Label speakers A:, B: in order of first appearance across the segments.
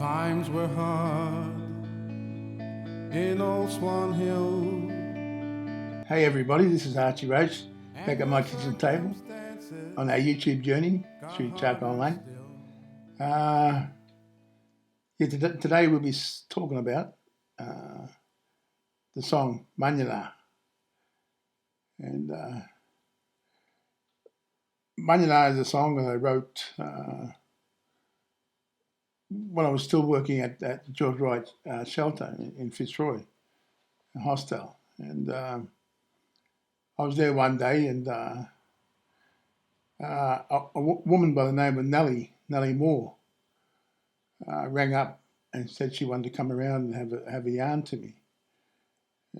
A: Times were hard in old Swan Hill.
B: Hey everybody, this is Archie Roach back at my kitchen table on our YouTube journey through Charcoal Lane. Today we'll be talking about the song Munjana. And Munjana is a song that I wrote when I was still working at George Wright shelter in Fitzroy, a hostel. And I was there one day, and a woman by the name of Nellie Moore rang up and said she wanted to come around and have a yarn to me.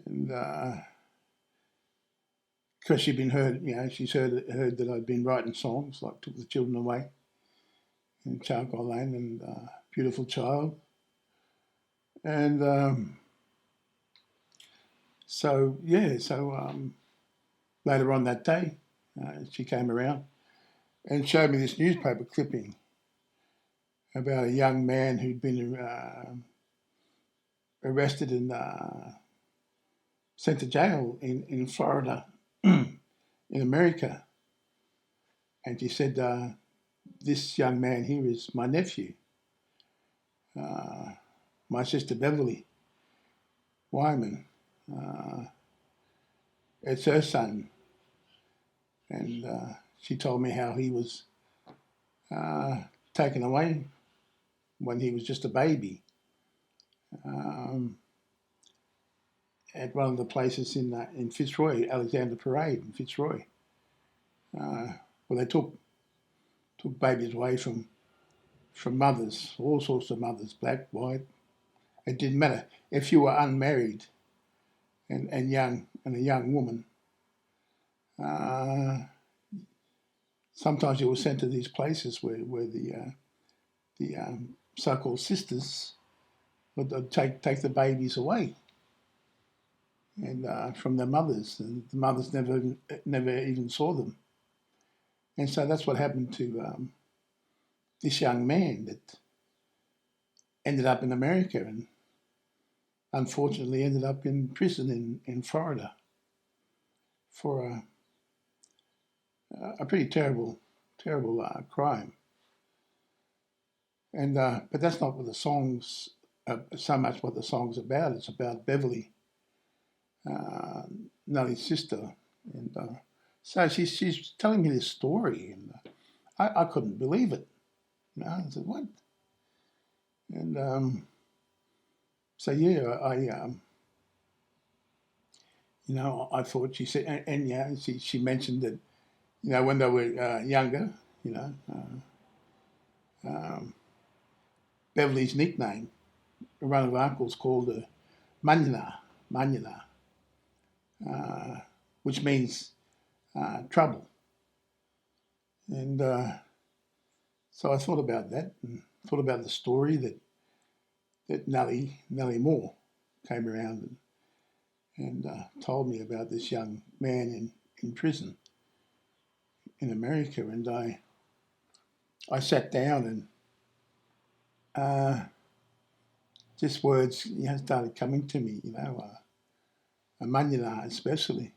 B: And because she'd been she's heard that I'd been writing songs like "Took the Children Away" in Charcoal Lane and "Beautiful Child," and so later on that day, she came around and showed me this newspaper clipping about a young man who'd been arrested and sent to jail in Florida, in America. And she said, this young man here is my nephew, my sister Beverley Whyman. It's her son. And she told me how he was taken away when he was just a baby at one of the places in Fitzroy, Alexander Parade in Fitzroy, where they took babies away from mothers, all sorts of mothers, black, white. It didn't matter. If you were unmarried and young, and a young woman, sometimes you were sent to these places where the so-called sisters would take the babies away and from their mothers, and the mothers never even saw them. And so that's what happened to this young man that ended up in America and unfortunately ended up in prison in Florida for a pretty terrible crime. And but that's not what the song's so much what the song's about. It's about Beverley, Nellie's sister, and so she's telling me this story, and I couldn't believe it. I said, "What?" And so I thought she said, and she mentioned that when they were younger, Beverley's nickname, one of her uncles called her Munjana, which means trouble. And so I thought about that and thought about the story that Nellie Moore came around and told me about this young man in prison in America. And I sat down and just words started coming to me, Munjana especially,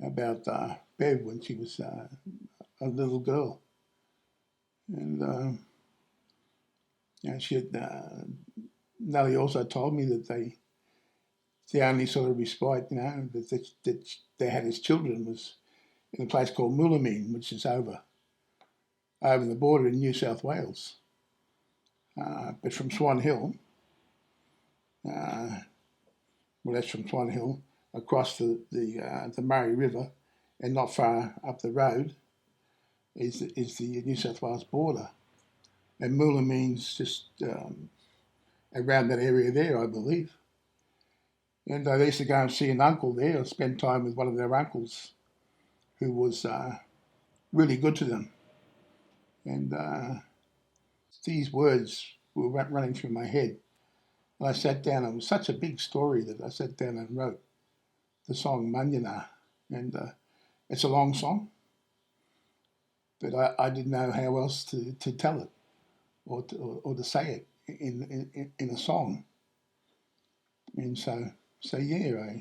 B: about Bev when she was a little girl. And Nellie also told me that the only sort of respite, that they had as children was in a place called Moolameen, which is over the border in New South Wales. But from Swan Hill, that's from Swan Hill across the Murray River, and not far up the road is the New South Wales border. And Moolameen's just around that area there, I believe. And they used to go and see an uncle there, or spend time with one of their uncles who was really good to them. And these words were running through my head. And I sat down, and it was such a big story that I sat down and wrote the song Munjana. And it's a long song, but I didn't know how else to tell it. or to say it in a song. And so yeah,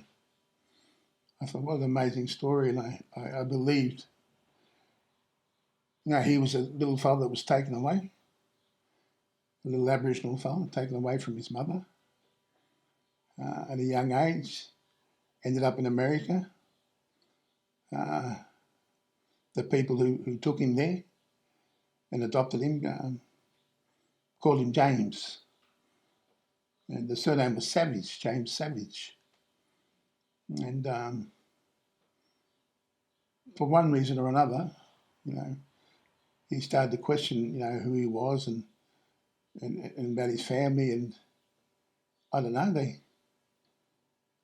B: I thought, what an amazing story, and I believed, he was a little fella that was taken away, a little Aboriginal fella taken away from his mother at a young age, ended up in America. The people who took him there and adopted him called him James, and the surname was Savage, James Savage. And for one reason or another, he started to question, who he was and about his family, and I don't know, they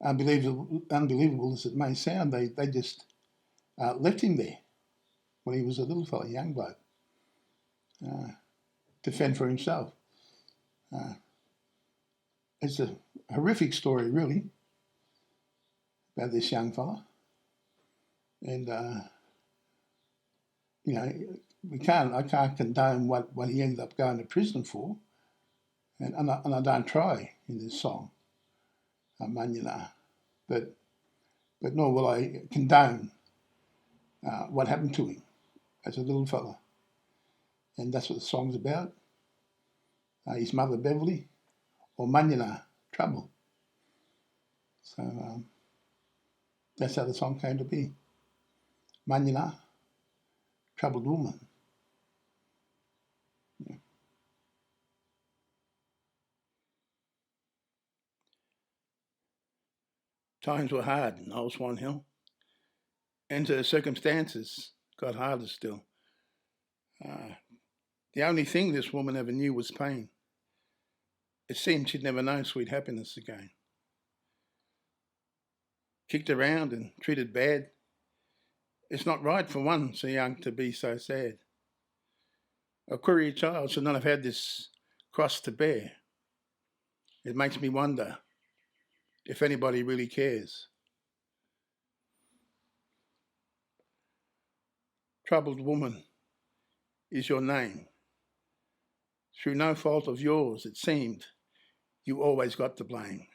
B: unbelievable as it may sound, they just left him there when he was a little fella, young bloke, to fend for himself. It's a horrific story, really, about this young fella, and I can't condone what he ended up going to prison for, and I don't try in this song, Munjana, but nor will I condone what happened to him as a little fella, and that's what the song's about. His mother Beverley, or Munjana, trouble. So that's how the song came to be. Munjana, troubled woman. Yeah. Times were hard in Old Swan Hill, and the circumstances got harder still. The only thing this woman ever knew was pain. It seemed she'd never known sweet happiness again. Kicked around and treated bad. It's not right for one so young to be so sad. A courier child should not have had this cross to bear. It makes me wonder if anybody really cares. Troubled woman is your name. Through no fault of yours, it seemed you always got the blame.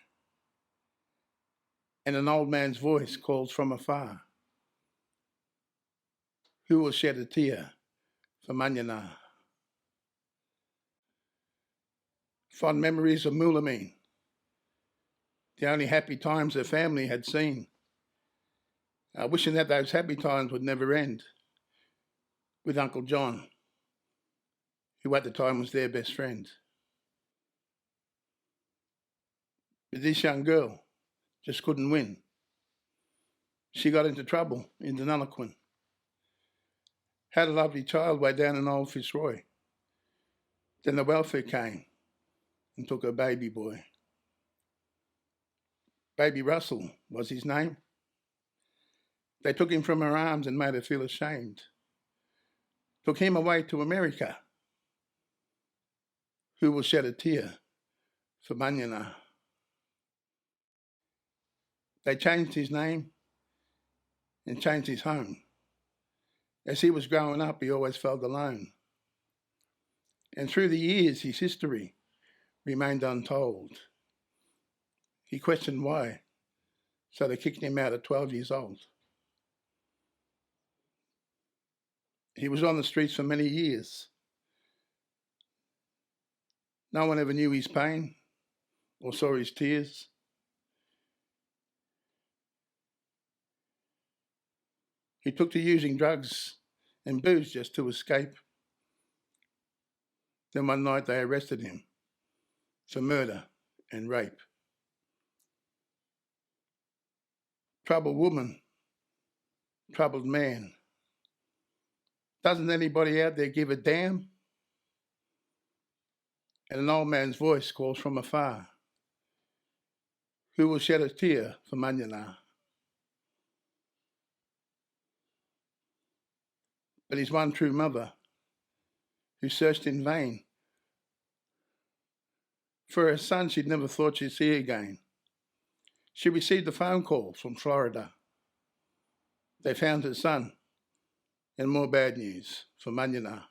B: And an old man's voice calls from afar. Who will shed a tear for Munjana? Fond memories of Moolameen, the only happy times her family had seen. Wishing that those happy times would never end, with Uncle John, who at the time was their best friend. But this young girl just couldn't win. She got into trouble in Deniliquin. Had a lovely child way down in Old Fitzroy. Then the welfare came and took her baby boy. Baby Russell was his name. They took him from her arms and made her feel ashamed. Took him away to America. Who will shed a tear for Munjana? They changed his name and changed his home. As he was growing up, he always felt alone. And through the years, his history remained untold. He questioned why, so they kicked him out at 12 years old. He was on the streets for many years. No one ever knew his pain or saw his tears. He took to using drugs and booze just to escape. Then one night they arrested him for murder and rape. Troubled woman, troubled man. Doesn't anybody out there give a damn? And an old man's voice calls from afar. Who will shed a tear for Munjana? But his one true mother, who searched in vain for her son she'd never thought she'd see again. She received a phone call from Florida. They found her son, and more bad news for Munjana.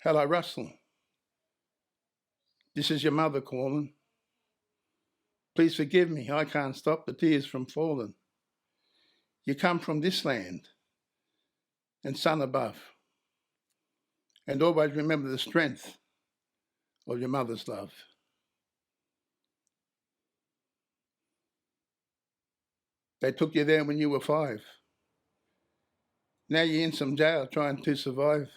B: Hello, Russell. This is your mother calling. Please forgive me, I can't stop the tears from falling. You come from this land and sun above, and always remember the strength of your mother's love. They took you there when you were 5. Now you're in some jail trying to survive.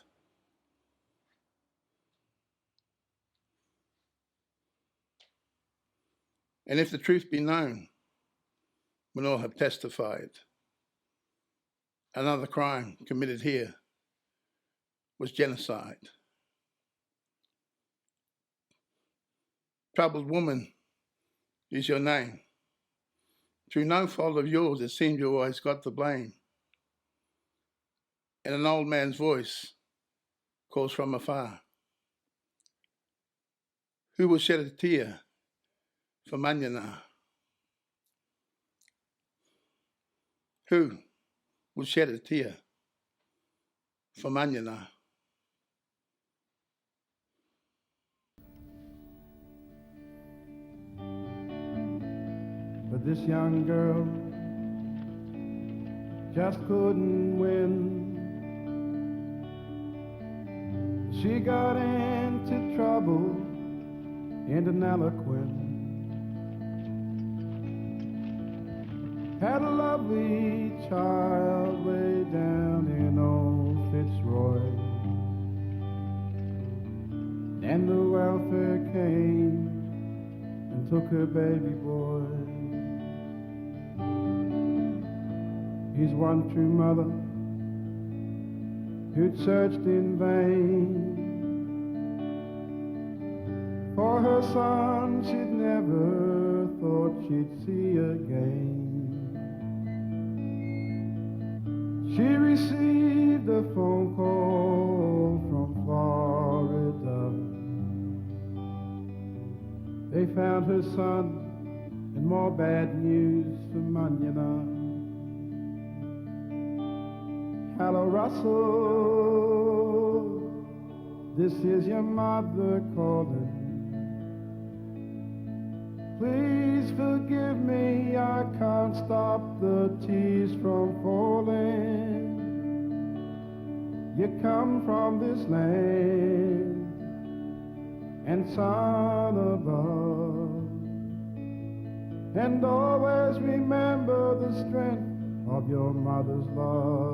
B: And if the truth be known, when all have testified, another crime committed here was genocide. Troubled woman is your name. Through no fault of yours, it seems you always got the blame. And an old man's voice calls from afar. Who will shed a tear for Munjana? Who will shed a tear for Munjana?
A: But this young girl just couldn't win. She got into trouble in Denaliquin. Had a lovely child way down in old Fitzroy. And the welfare came and took her baby boy. He's one true mother who'd searched in vain for her son she'd never thought she'd see again. She received a phone call from Florida. They found her son and more bad news from Munjana. Hello, Russell, this is your mother calling. Please forgive me, I can't stop the tears from falling. You come from this land and sun above, and always remember the strength of your mother's love.